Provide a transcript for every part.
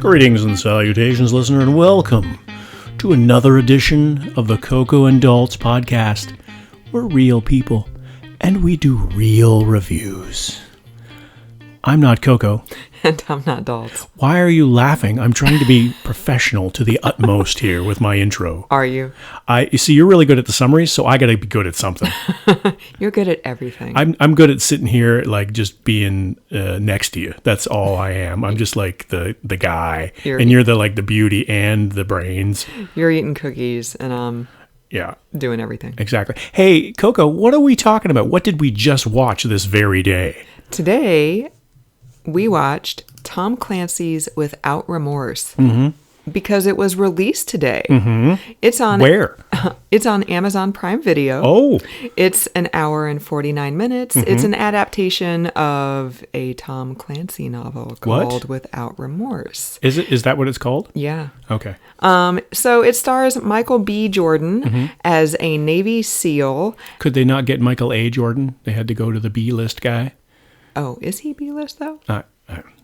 Greetings and salutations, listener, and welcome to another edition of the Coco and Daltz podcast. We're real people, and we do real reviews. I'm not Coco. And I'm not Daltz. Why are you laughing? I'm trying to be professional to the utmost here with my intro. Are you? You see, you're really good at the summaries, so I got to be good at something. You're good at everything. I'm good at sitting here, like, just being next to you. That's all I am. I'm just like the guy, and you're the beauty and the brains. You're eating cookies, and I'm doing everything. Exactly. Hey, Coco, what are we talking about? What did we just watch this very day? Today, we watched Tom Clancy's Without Remorse because it was released today. It's on Where? It's on Amazon Prime Video. Oh, it's an hour and 49 minutes. It's an adaptation of a Tom Clancy novel called Without Remorse. Is that what it's called? Yeah. Okay. So it stars Michael B. Jordan as a Navy SEAL. Could they not get Michael A. Jordan? They had to go to the B-list guy. Oh, is he B-list though? I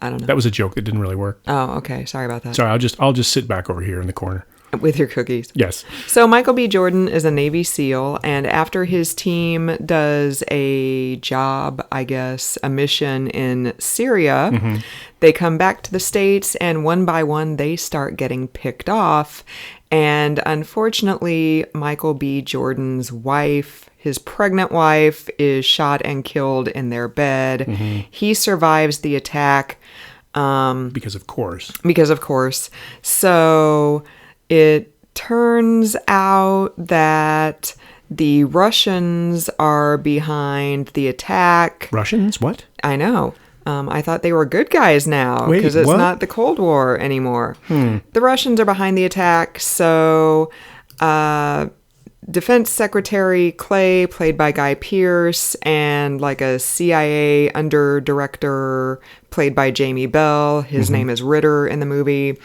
don't know. That was a joke that didn't really work. Oh, okay. Sorry about that. Sorry, I'll just sit back over here in the corner. With your cookies. Yes. So Michael B. Jordan is a Navy SEAL, and after his team does a job, I guess, a mission in Syria, they come back to the States, and one by one, they start getting picked off. And unfortunately, Michael B. Jordan's wife, his pregnant wife, is shot and killed in their bed. He survives the attack. Because of course. So it turns out that the Russians are behind the attack. Russians? What? I know. I thought they were good guys now because it's not the Cold War anymore. The Russians are behind the attack. So Defense Secretary Clay, played by Guy Pearce, and like a CIA underdirector played by Jamie Bell. His name is Ritter in the movie.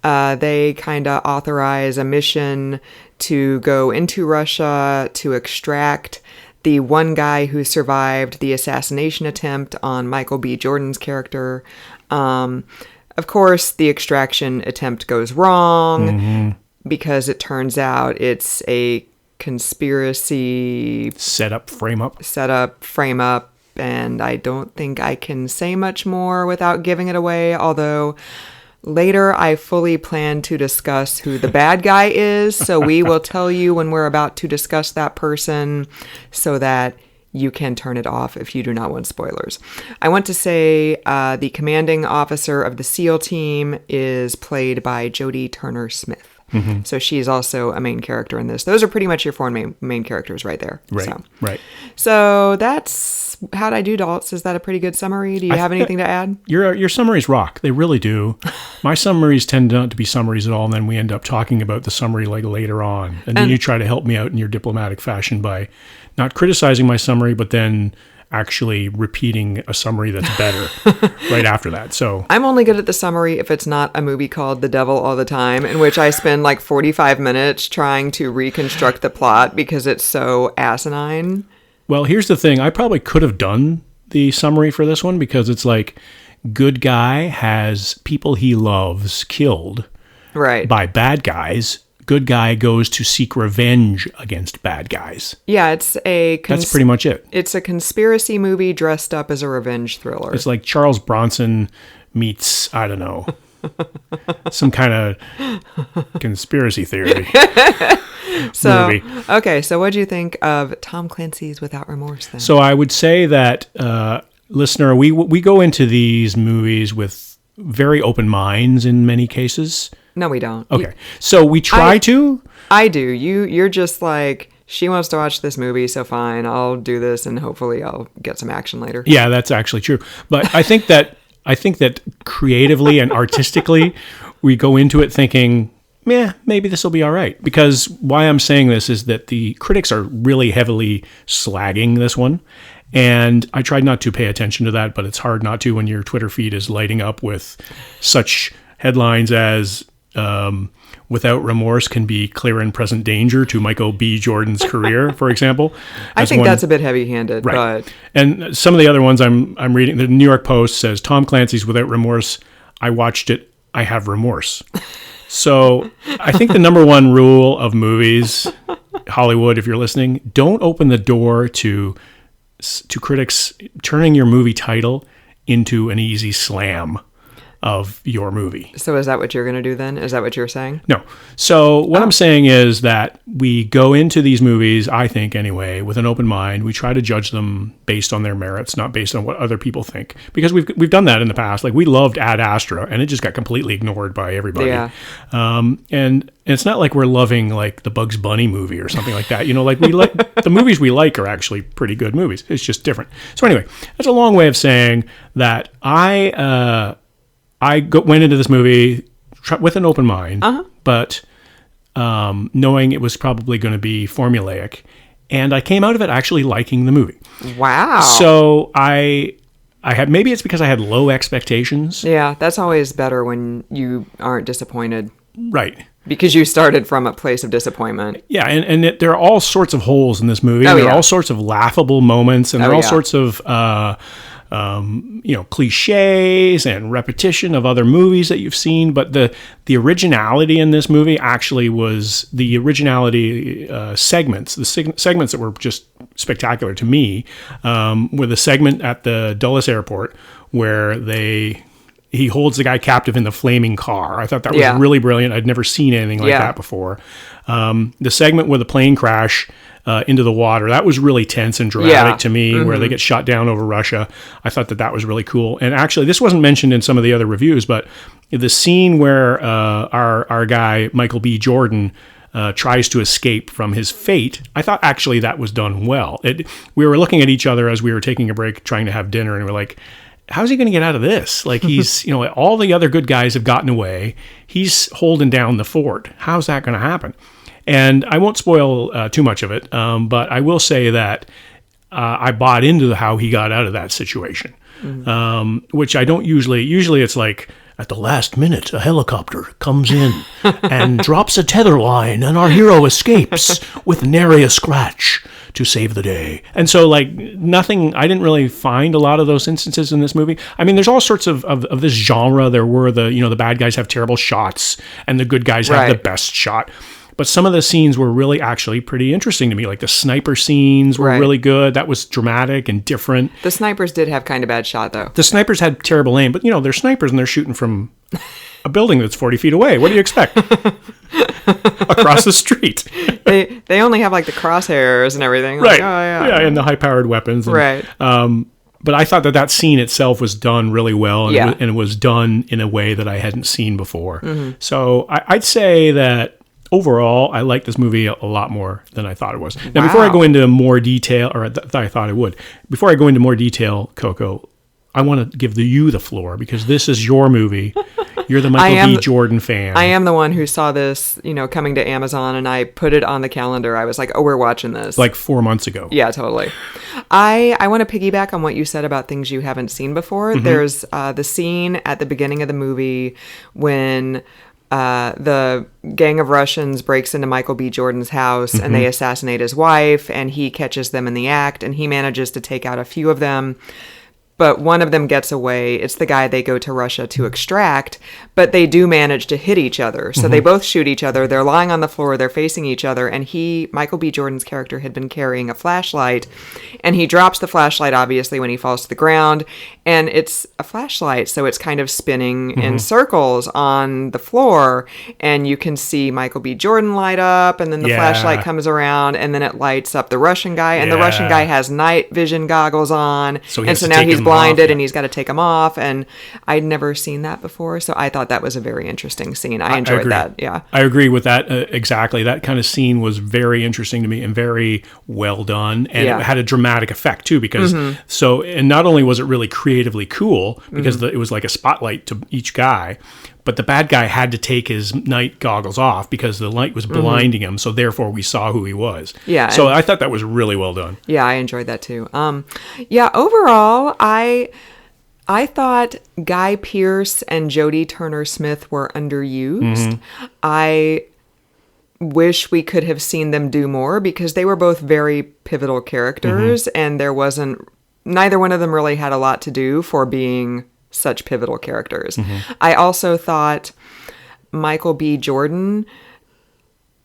They kind of authorize a mission to go into Russia to extract the one guy who survived the assassination attempt on Michael B. Jordan's character. Of course, the extraction attempt goes wrong because it turns out it's a conspiracy Set up, frame up, and I don't think I can say much more without giving it away, although later I fully plan to discuss who the bad guy is, so we will tell you when we're about to discuss that person so that you can turn it off if you do not want spoilers. I want to say the commanding officer of the SEAL team is played by Jodie Turner-Smith. So she's also a main character in this. Those are pretty much your four main characters right there. Right. So that's How'd I do, Daltz? Is that a pretty good summary? Do you have anything to add? Your summaries rock. They really do. My summaries tend not to be summaries at all, and then we end up talking about the summary like later on. And then you try to help me out in your diplomatic fashion by not criticizing my summary, but then actually repeating a summary that's better right after that. So I'm only good at the summary if it's not a movie called The Devil All the Time, in which I spend like 45 minutes trying to reconstruct the plot because it's so asinine. Well, here's the thing. I probably could have done the summary for this one because it's like good guy has people he loves killed by bad guys. Good guy goes to seek revenge against bad guys. Yeah, that's pretty much it. It's a conspiracy movie dressed up as a revenge thriller. It's like Charles Bronson meets, I don't know, some kind of conspiracy theory movie. Okay, so what do you think of Tom Clancy's Without Remorse then? So I would say that, listener, we go into these movies with very open minds in many cases. No, we don't. Okay. So we try to? I do. You're just like, she wants to watch this movie, so fine, I'll do this and hopefully I'll get some action later. Yeah, that's actually true. But I think that creatively and artistically, we go into it thinking, maybe this will be all right. Because why I'm saying this is that the critics are really heavily slagging this one. And I tried not to pay attention to that, but it's hard not to when your Twitter feed is lighting up with such headlines as Without Remorse can be clear and present danger to Michael B. Jordan's career, for example. I think that's a bit heavy-handed. Right. But and some of the other ones I'm reading, the New York Post says, Tom Clancy's Without Remorse, I watched it I have remorse. So I think the number one rule of movies, Hollywood, if you're listening, don't open the door to critics turning your movie title into an easy slam of your movie. So is that what you're going to do then? Is that what you're saying? No. So what I'm saying is that we go into these movies, I think anyway, with an open mind. We try to judge them based on their merits, not based on what other people think. Because we've done that in the past. Like we loved Ad Astra, and it just got completely ignored by everybody. Yeah. And it's not like we're loving like the Bugs Bunny movie or something like that. You know, like we like the movies we like are actually pretty good movies. It's just different. So anyway, that's a long way of saying that I went into this movie with an open mind, but knowing it was probably going to be formulaic, and I came out of it actually liking the movie. Wow! So I had, maybe it's because I had low expectations. Yeah, that's always better when you aren't disappointed, right? Because you started from a place of disappointment. Yeah, and there are all sorts of holes in this movie. Oh, there yeah. are all sorts of laughable moments, and there are all yeah. sorts of cliches and repetition of other movies that you've seen. But the originality in this movie actually was the originality segments. The segments that were just spectacular to me were the segment at the Dulles Airport where he holds the guy captive in the flaming car. I thought that was really brilliant. I'd never seen anything like that before. The segment where the plane crash into the water, that was really tense and dramatic to me, where they get shot down over Russia. I thought that was really cool. And actually, this wasn't mentioned in some of the other reviews, but the scene where our guy, Michael B. Jordan, tries to escape from his fate, I thought actually that was done well. We were looking at each other as we were taking a break, trying to have dinner, and we're like, how's he going to get out of this? Like he's, all the other good guys have gotten away. He's holding down the fort. How's that going to happen? And I won't spoil too much of it, but I will say that I bought into how he got out of that situation, which I don't usually. Usually it's like, at the last minute, a helicopter comes in and drops a tether line, and our hero escapes with nary a scratch to save the day. And so, like, nothing, I didn't really find a lot of those instances in this movie. I mean, there's all sorts of this genre. There were the bad guys have terrible shots, and the good guys have the best shot. But some of the scenes were really actually pretty interesting to me. Like the sniper scenes were really good. That was dramatic and different. The snipers did have kind of bad shot, though. The snipers had terrible aim, but they're snipers and they're shooting from a building that's 40 feet away. What do you expect? Across the street. They only have like the crosshairs and everything. Right. Like, oh, yeah. Yeah, and the high-powered weapons. And, right. But I thought that scene itself was done really well, and it was done in a way that I hadn't seen before. Mm-hmm. So I'd say that overall, I like this movie a lot more than I thought it was. Now, before I go into more detail, or I thought I would, before I go into more detail, Coco, I want to give you the floor because this is your movie. You're the Michael B. Jordan fan. I am the one who saw this, coming to Amazon, and I put it on the calendar. I was like, oh, we're watching this. Like 4 months ago. Yeah, totally. I want to piggyback on what you said about things you haven't seen before. Mm-hmm. There's the scene at the beginning of the movie when the gang of Russians breaks into Michael B. Jordan's house and they assassinate his wife, and he catches them in the act, and he manages to take out a few of them. But one of them gets away. It's the guy they go to Russia to extract, but they do manage to hit each other. So they both shoot each other. They're lying on the floor. They're facing each other. And Michael B. Jordan's character, had been carrying a flashlight, and he drops the flashlight, obviously, when he falls to the ground. And it's a flashlight, so it's kind of spinning in circles on the floor. And you can see Michael B. Jordan light up, and then the flashlight comes around, and then it lights up the Russian guy. And the Russian guy has night vision goggles on. So now he's blinded and he's got to take them off, and I'd never seen that before, so I thought that was a very interesting scene. I enjoyed that. Yeah, I agree with that exactly. That kind of scene was very interesting to me and very well done, and it had a dramatic effect too, because and not only was it really creatively cool because it was like a spotlight to each guy, but the bad guy had to take his night goggles off because the light was blinding him, so therefore we saw who he was. Yeah. So I thought that was really well done. Yeah, I enjoyed that too. Overall, I thought Guy Pearce and Jodie Turner-Smith were underused. I wish we could have seen them do more because they were both very pivotal characters, and neither one of them really had a lot to do for being such pivotal characters. I also thought Michael B. Jordan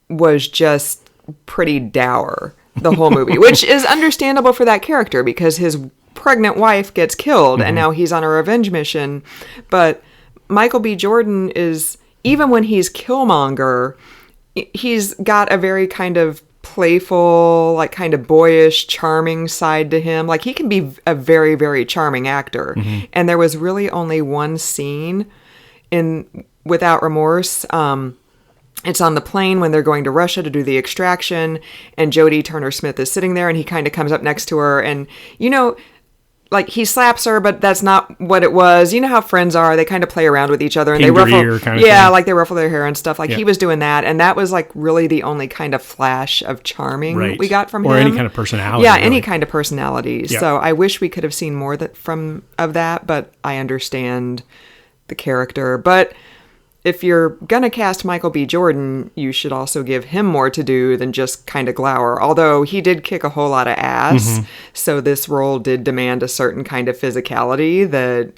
was just pretty dour the whole movie, which is understandable for that character because his pregnant wife gets killed and now he's on a revenge mission. But Michael B. Jordan is, even when he's Killmonger, he's got a very kind of playful, like kind of boyish, charming side to him. Like he can be a very, very charming actor. And there was really only one scene in Without Remorse. It's on the plane when they're going to Russia to do the extraction, and Jodie Turner-Smith is sitting there, and he kind of comes up next to her, and, you know, like, he slaps her, but that's not what it was. You know how friends are. They kind of play around with each other, and they ruffle, kind of yeah, thing. like they ruffle their hair and stuff. Like, he was doing that, and that was, like, really the only kind of flash of charming we got from him. Or any kind of personality. Yeah, really. any kind of personality. Yeah. So I wish we could have seen more of that, but I understand the character. But if you're gonna cast Michael B. Jordan, you should also give him more to do than just kind of glower. Although he did kick a whole lot of ass, so this role did demand a certain kind of physicality that,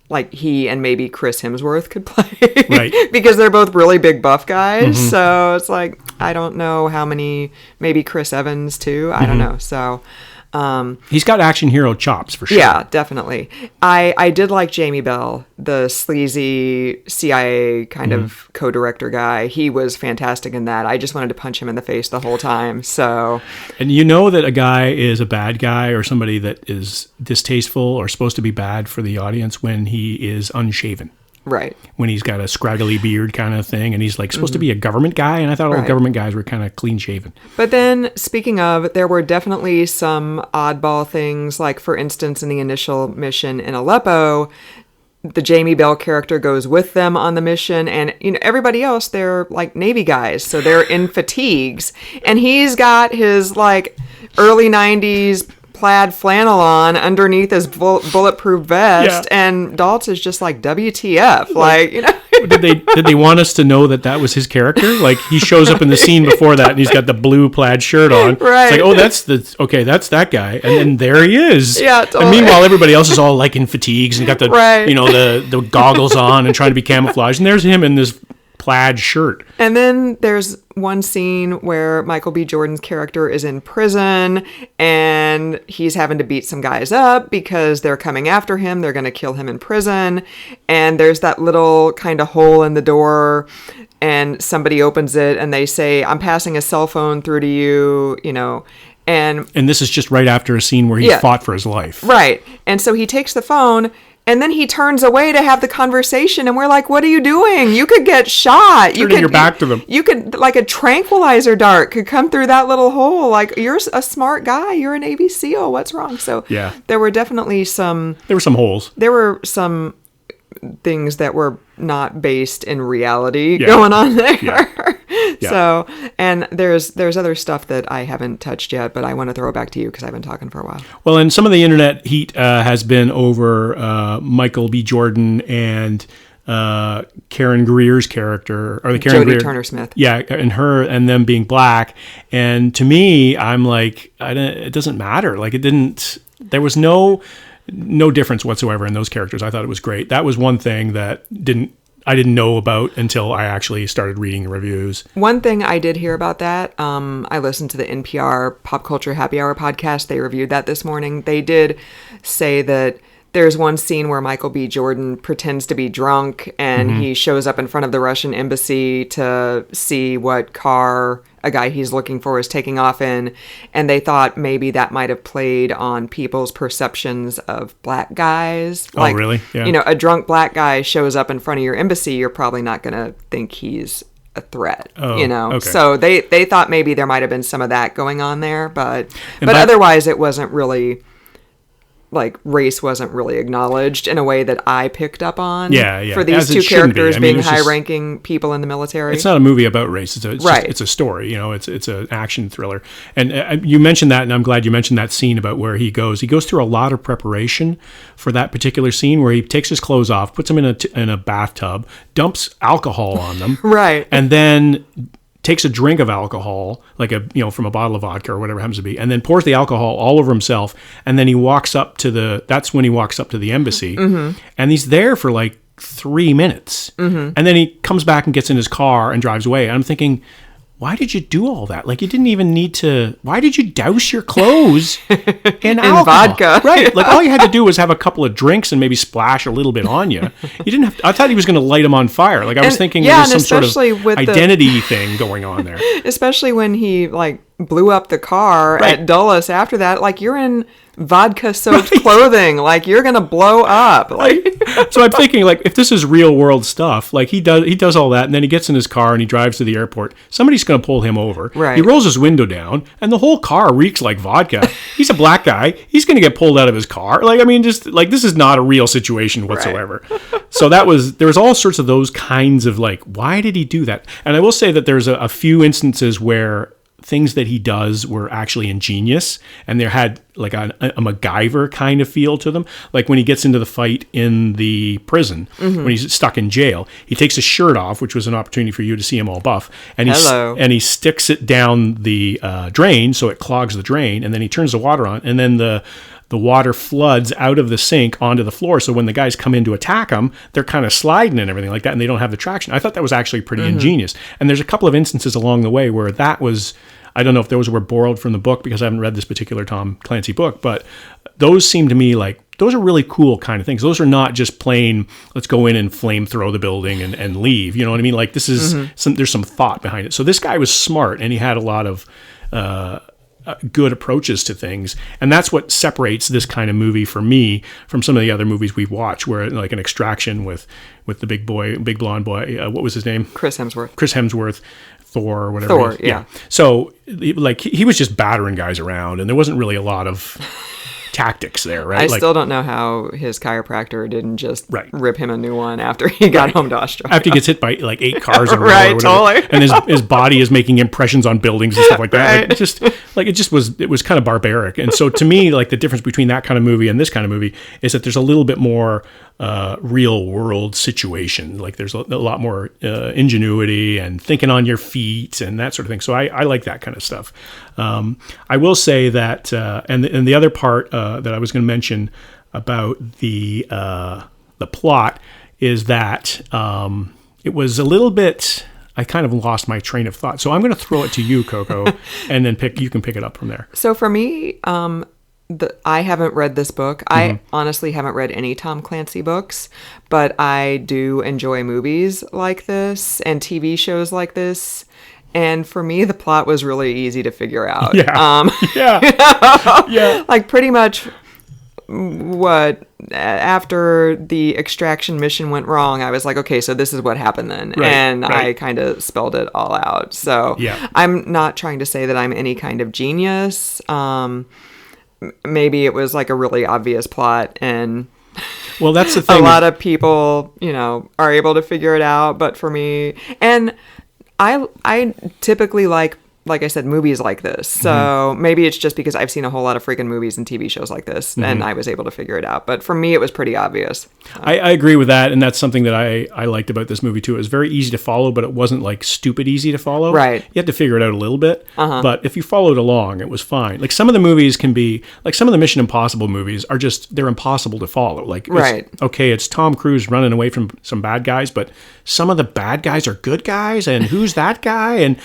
like, he and maybe Chris Hemsworth could play. Right. Because they're both really big buff guys. So it's like, I don't know how many, maybe Chris Evans too. I don't know. So he's got action hero chops for sure. yeah, definitely. I did like Jamie Bell, the sleazy CIA kind of co-director guy. He was fantastic in that. I just wanted to punch him in the face the whole time. So, and you know that a guy is a bad guy or somebody that is distasteful or supposed to be bad for the audience when he is unshaven. right. When he's got a scraggly beard kind of thing, and he's like supposed to be a government guy, and I thought all government guys were kind of clean shaven. But then, speaking of, there were definitely some oddball things, like, for instance, in the initial mission in Aleppo, the Jamie Bell character goes with them on the mission, and, you know, everybody else, they're, like, Navy guys, so they're in fatigues, and he's got his, like, early 90s plaid flannel on underneath his bulletproof vest, and Daltz is just like, WTF, like, you know. Did they want us to know that was his character? Like, he shows up in the scene before that, and he's got the blue plaid shirt on. Right. It's like, that's that guy, and then there he is. Yeah, totally. And meanwhile, everybody else is all like in fatigues and got the the goggles on and trying to be camouflaged, and there's him in this plaid shirt. And then there's one scene where Michael B. Jordan's character is in prison and he's having to beat some guys up because they're coming after him. They're going to kill him in prison. And there's that little kind of hole in the door and somebody opens it and they say, I'm passing a cell phone through to you, you know. And this is just right after a scene where he fought for his life. Right. And so he takes the phone. And then he turns away to have the conversation, and we're like, what are you doing? You could get shot. Turning your back to them. You could, like, a tranquilizer dart could come through that little hole. Like, you're a smart guy. You're a Navy SEAL. What's wrong? So there were definitely some... There were some holes. There were some things that were not based in reality going on there. Yeah. So, and there's other stuff that I haven't touched yet, but I want to throw it back to you because I've been talking for a while. Well, and some of the internet heat has been over Michael B. Jordan and Karen Greer's character, or the Karen Greer, Jodie Turner-Smith. Yeah, and them being black. And to me, I'm like, it doesn't matter. Like, there was no difference whatsoever in those characters. I thought it was great. That was one thing that I didn't know about until I actually started reading the reviews. One thing I did hear about that, I listened to the NPR Pop Culture Happy Hour podcast. They reviewed that this morning. They did say that there's one scene where Michael B. Jordan pretends to be drunk and he shows up in front of the Russian embassy to see what car a guy he's looking for is taking off in. And they thought maybe that might have played on people's perceptions of black guys. Like, oh, really? Yeah. You know, a drunk black guy shows up in front of your embassy, you're probably not going to think he's a threat, you know? Okay. So they thought maybe there might have been some of that going on there, but otherwise it wasn't really... like, race wasn't really acknowledged in a way that I picked up on for these two characters being high-ranking people in the military. It's not a movie about race. It's a story. You know, it's an action thriller. And you mentioned that, and I'm glad you mentioned that scene about where he goes. He goes through a lot of preparation for that particular scene where he takes his clothes off, puts them in a bathtub, dumps alcohol on them. Right. And then takes a drink of alcohol, like from a bottle of vodka or whatever it happens to be, and then pours the alcohol all over himself. And then that's when he walks up to the embassy, and he's there for like 3 minutes. And then he comes back and gets in his car and drives away. And I'm thinking, why did you do all that? Like, you didn't even need to. Why did you douse your clothes in alcohol? Vodka? Right. Like, all you had to do was have a couple of drinks and maybe splash a little bit on you. You didn't have. I thought he was going to light him on fire. Like, I was thinking there was some sort of identity thing going on there. Especially when he like blew up the car at Dulles after that. Like, you're in vodka-soaked clothing. Like, you're gonna blow up. Like, so I'm thinking, like, if this is real world stuff, like he does all that, and then he gets in his car and he drives to the airport. Somebody's gonna pull him over. Right. He rolls his window down, and the whole car reeks like vodka. He's a black guy. He's gonna get pulled out of his car. Like, I mean, just like, this is not a real situation whatsoever. Right. So there was all sorts of those kinds of like, why did he do that? And I will say that there's a few instances where things that he does were actually ingenious, and there had like a MacGyver kind of feel to them. Like when he gets into the fight in the prison, when he's stuck in jail, he takes his shirt off, which was an opportunity for you to see him all buff, and he sticks it down the drain so it clogs the drain, and then he turns the water on, and then the water floods out of the sink onto the floor. So when the guys come in to attack him, they're kind of sliding and everything like that, and they don't have the traction. I thought that was actually pretty ingenious. And there's a couple of instances along the way where that was, I don't know if those were borrowed from the book because I haven't read this particular Tom Clancy book, but those seem to me like those are really cool kind of things. Those are not just plain, let's go in and flamethrow the building and leave. You know what I mean? Like, this is there's some thought behind it. So this guy was smart, and he had a lot of good approaches to things, and that's what separates this kind of movie for me from some of the other movies we've watched, where like an Extraction with the big blonde boy, what was his name? Chris Hemsworth, Thor, whatever. Yeah. So like he was just battering guys around, and there wasn't really a lot of tactics there, right? I still don't know how his chiropractor didn't just rip him a new one after he got home to Australia. After he gets hit by like 8 cars in a row, or whatever, totally. And his body is making impressions on buildings and stuff like that. Like, it was kind of barbaric. And so to me, like, the difference between that kind of movie and this kind of movie is that there's a little bit more real world situation. Like, there's a lot more ingenuity and thinking on your feet and that sort of thing. So I like that kind of stuff. I will say that, and the other part that I was going to mention about the plot is that it was a little bit. I kind of lost my train of thought, so I'm going to throw it to you, Coco, and then you can pick it up from there. So for me, I haven't read this book. I honestly haven't read any Tom Clancy books, but I do enjoy movies like this and TV shows like this. And for me, the plot was really easy to figure out. Yeah. Yeah. Like, pretty much after the extraction mission went wrong, I was like, okay, so this is what happened then. I kind of spelled it all out. So I'm not trying to say that I'm any kind of genius. Maybe it was like a really obvious plot, and well, that's the thing. A lot of people, are able to figure it out. But for me, and I typically like I said, movies like this. So maybe it's just because I've seen a whole lot of freaking movies and TV shows like this, and I was able to figure it out. But for me, it was pretty obvious. I agree with that, and that's something that I liked about this movie too. It was very easy to follow, but it wasn't like stupid easy to follow. Right. You had to figure it out a little bit, but if you followed along, it was fine. Like, some of the movies can be, like some of the Mission Impossible movies are just, they're impossible to follow. Like, it's Tom Cruise running away from some bad guys, but some of the bad guys are good guys, and who's that guy? And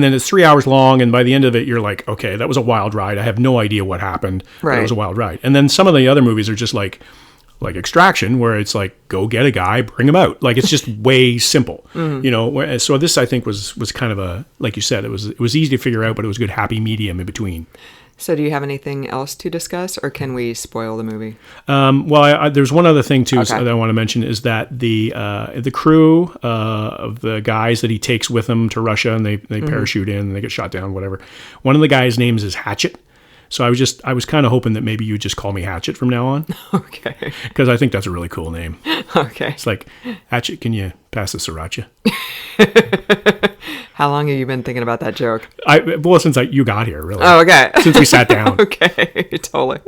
then it's 3 hours long, and by the end of it, you're like, okay, that was a wild ride. I have no idea what happened, but it was a wild ride. And then some of the other movies are just like Extraction, where it's like, go get a guy, bring him out. Like, it's just way simple, So this, I think, was kind of a, like you said, it was easy to figure out, but it was a good happy medium in between. So do you have anything else to discuss, or can we spoil the movie? Well, there's one other thing too that I want to mention, is that the crew of the guys that he takes with him to Russia, and they parachute in and they get shot down, whatever. One of the guys' names is Hatchet. So I was kind of hoping that maybe you just call me Hatchet from now on. Okay. Because I think that's a really cool name. Okay. It's like, Hatchet, can you pass the sriracha? How long have you been thinking about that joke? Since you got here, really. Oh, okay. Since we sat down. Okay, totally.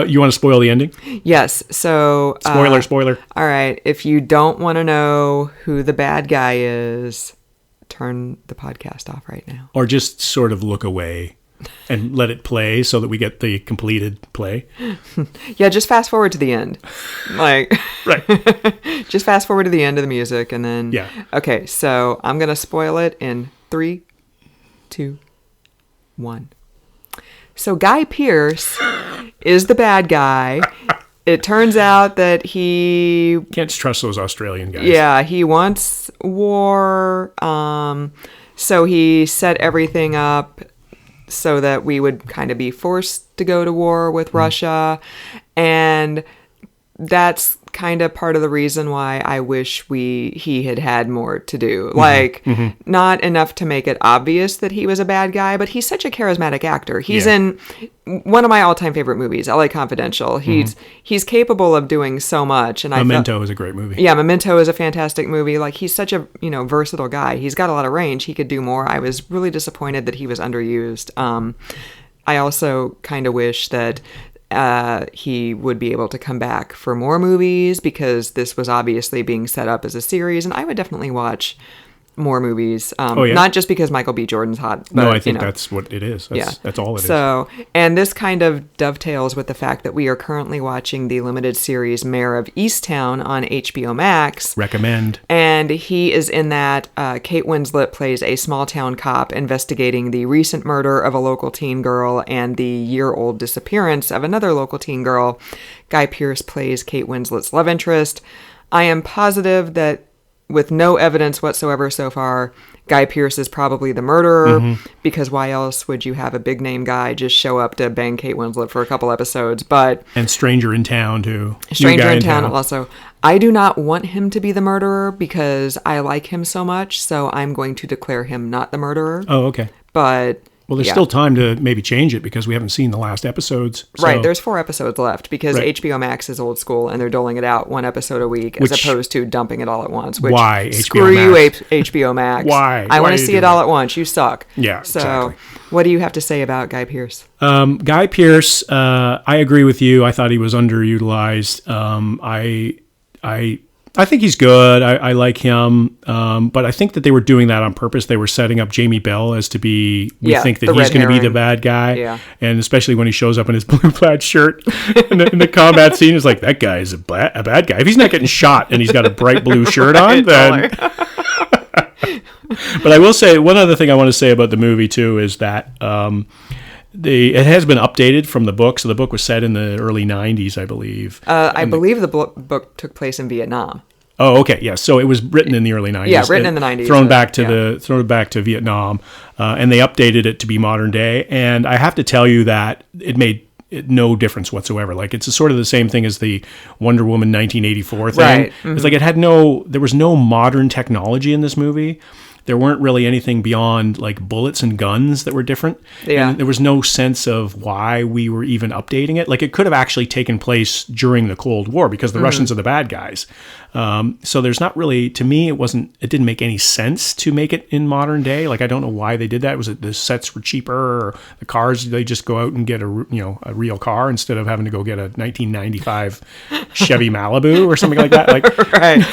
You want to spoil the ending? Yes. So spoiler. All right. If you don't want to know who the bad guy is, turn the podcast off right now. Or just sort of look away and let it play so that we get the completed play. Yeah, just fast forward to the end. Like, right. Just fast forward to the end of the music and then. Yeah. Okay, so I'm going to spoil it in 3, 2, 1. So Guy Pearce is the bad guy. It turns out that he... Can't trust those Australian guys. Yeah, he wants war. So he set everything up so that we would kind of be forced to go to war with Russia. And that's kind of part of the reason why I wish he had more to do. Like, not enough to make it obvious that he was a bad guy, but he's such a charismatic actor. He's in one of my all-time favorite movies, LA Confidential. He's capable of doing so much. And Memento is a great movie. Yeah, Memento is a fantastic movie. Like, he's such a, versatile guy. He's got a lot of range. He could do more. I was really disappointed that he was underused. I also kind of wish that he would be able to come back for more movies because this was obviously being set up as a series, and I would definitely watch more movies. Not just because Michael B. Jordan's hot. But, no, I think that's what it is. That's all it is. So, and this kind of dovetails with the fact that we are currently watching the limited series Mayor of Easttown on HBO Max. Recommend. And he is in that. Kate Winslet plays a small town cop investigating the recent murder of a local teen girl and the year-old disappearance of another local teen girl. Guy Pearce plays Kate Winslet's love interest. I am positive that with no evidence whatsoever so far, Guy Pearce is probably the murderer, because why else would you have a big name guy just show up to bang Kate Winslet for a couple episodes? And Stranger in Town, too. Stranger in Town also. I do not want him to be the murderer because I like him so much, so I'm going to declare him not the murderer. Oh, okay. But... Well, there's still time to maybe change it because we haven't seen the last episodes. So. Right, there's 4 episodes left because HBO Max is old school and they're doling it out 1 episode a week as opposed to dumping it all at once. Which, why? Screw you, HBO Max. Why? I want to see it all at once. You suck. Yeah, so, exactly. What do you have to say about Guy Pearce? Guy Pearce, I agree with you. I thought he was underutilized. I think he's good. I like him. But I think that they were doing that on purpose. They were setting up Jamie Bell as to be, we think that he's going to be the bad guy. Yeah. And especially when he shows up in his blue plaid shirt in the combat scene, it's like, that guy is a bad guy. If he's not getting shot and he's got a bright blue shirt on, then... But I will say, one other thing I want to say about the movie, too, is that... it has been updated from the book. So the book was set in the early 90s, I believe. I believe the book took place in Vietnam. Oh, okay. Yeah. So it was written in the early 90s. Yeah, written in the 90s. Thrown back to Vietnam. And they updated it to be modern day. And I have to tell you that it made no difference whatsoever. Like, it's sort of the same thing as the Wonder Woman 1984 thing. Right. Mm-hmm. It's like there was no modern technology in this movie. There weren't really anything beyond like bullets and guns that were different. Yeah. And there was no sense of why we were even updating it. Like, it could have actually taken place during the Cold War because the Russians are the bad guys. So there's not really, to me, it didn't make any sense to make it in modern day. Like, I don't know why they did that. Was it the sets were cheaper, or the cars, they just go out and get a real car instead of having to go get a 1995 Chevy Malibu or something like that? Like, right.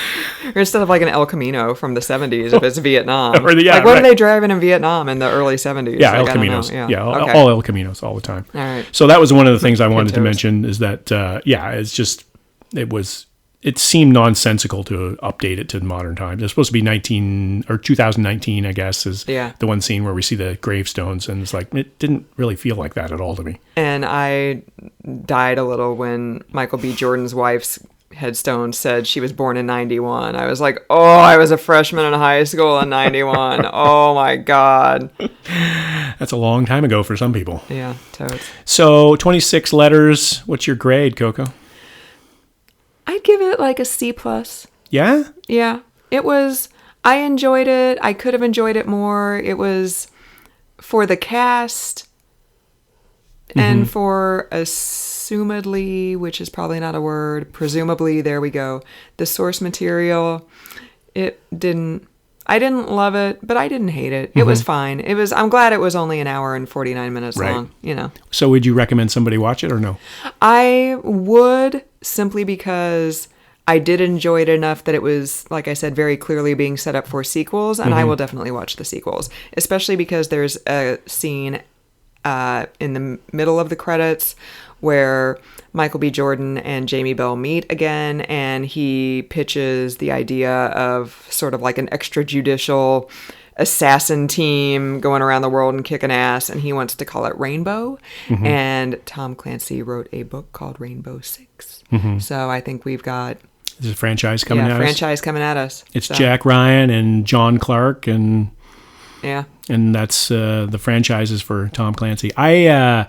Or instead of like an El Camino from the 70s if it's Vietnam. Or what are they driving in Vietnam in the early 70s? Yeah, El Caminos. Okay. All El Caminos all the time. All right. So that was one of the things I wanted to mention is that, it seemed nonsensical to update it to modern times. It's supposed to be 2019, I guess, is the one scene where we see the gravestones, and it's like, it didn't really feel like that at all to me. And I died a little when Michael B. Jordan's wife's headstone said she was born in 91. I was like, oh, I was a freshman in high school in 91. Oh my God. That's a long time ago for some people. Yeah, totes. So 26 letters. What's your grade, Coco? I'd give it like a C+. Yeah? Yeah. I enjoyed it. I could have enjoyed it more. It was for the cast and for assumedly, which is probably not a word, presumably, there we go, the source material. I didn't love it, but I didn't hate it. It was fine. I'm glad it was only an hour and 49 minutes long, So would you recommend somebody watch it or no? I would, simply because I did enjoy it enough that it was, like I said, very clearly being set up for sequels, and I will definitely watch the sequels, especially because there's a scene in the middle of the credits where Michael B. Jordan and Jamie Bell meet again, and he pitches the idea of sort of like an extrajudicial assassin team going around the world and kicking ass, and he wants to call it Rainbow. And Tom Clancy wrote a book called Rainbow Six. So I think we've got there's a franchise coming at us. It's so. Jack Ryan and John Clark, and that's the franchises for Tom Clancy. I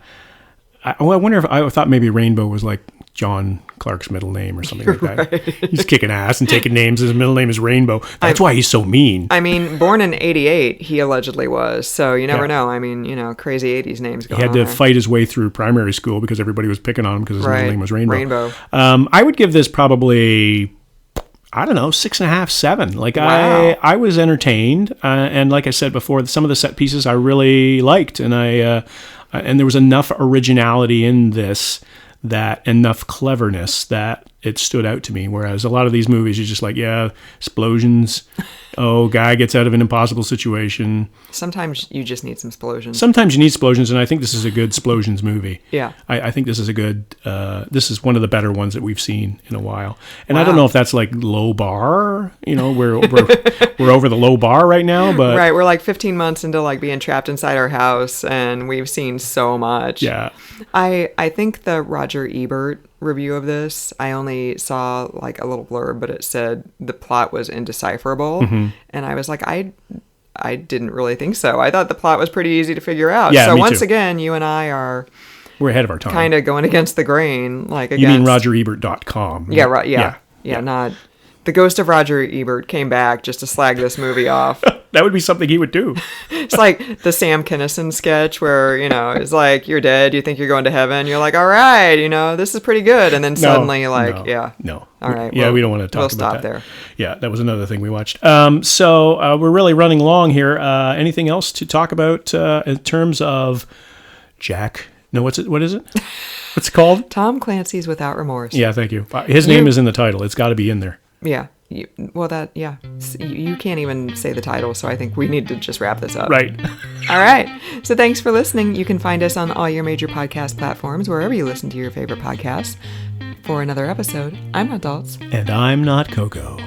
wonder if I thought maybe Rainbow was like John Clark's middle name or something like that. Right. He's kicking ass and taking names. His middle name is Rainbow. That's why he's so mean. I mean, born in 88, he allegedly was. So you never know. I mean, crazy 80s names going on. He had to fight his way through primary school because everybody was picking on him because his middle name was Rainbow. I would give this probably, I don't know, 6.5, 7. Like, wow. I was entertained. And like I said before, some of the set pieces I really liked. And and there was enough originality in this, that enough cleverness that it stood out to me. Whereas a lot of these movies, you're just like, yeah, explosions. Oh, guy gets out of an impossible situation. Sometimes you just need some explosions. Sometimes you need explosions, and I think this is a good explosions movie. Yeah. I think this is a good, this is one of the better ones that we've seen in a while. And I don't know if that's like low bar, we're over the low bar right now, but. Right, we're like 15 months into like being trapped inside our house, and we've seen so much. Yeah. I think the Roger Ebert review of this, I only saw like a little blurb, but it said the plot was indecipherable. And I was like, I didn't really think so. I thought the plot was pretty easy to figure out. Yeah, so me once too. Again, you and I we're ahead of our time. Kind of going against the grain. You mean RogerEbert.com. Yeah, right. Yeah, not the ghost of Roger Ebert came back just to slag this movie off. That would be something he would do. It's like the Sam Kinison sketch where, it's like, you're dead, you think you're going to heaven. You're like, all right, this is pretty good. And then suddenly No. All right. Yeah, we don't want to talk about that. We'll stop there. Yeah, that was another thing we watched. So we're really running long here. Anything else to talk about in terms of Jack? No, what is it? What's it called? Tom Clancy's Without Remorse. Yeah, thank you. His name is in the title. It's got to be in there. Yeah. You can't even say the title, so I think we need to just wrap this up. Right. All right. So thanks for listening. You can find us on all your major podcast platforms, wherever you listen to your favorite podcasts. For another episode, I'm Not Daltz. And I'm Not Coco.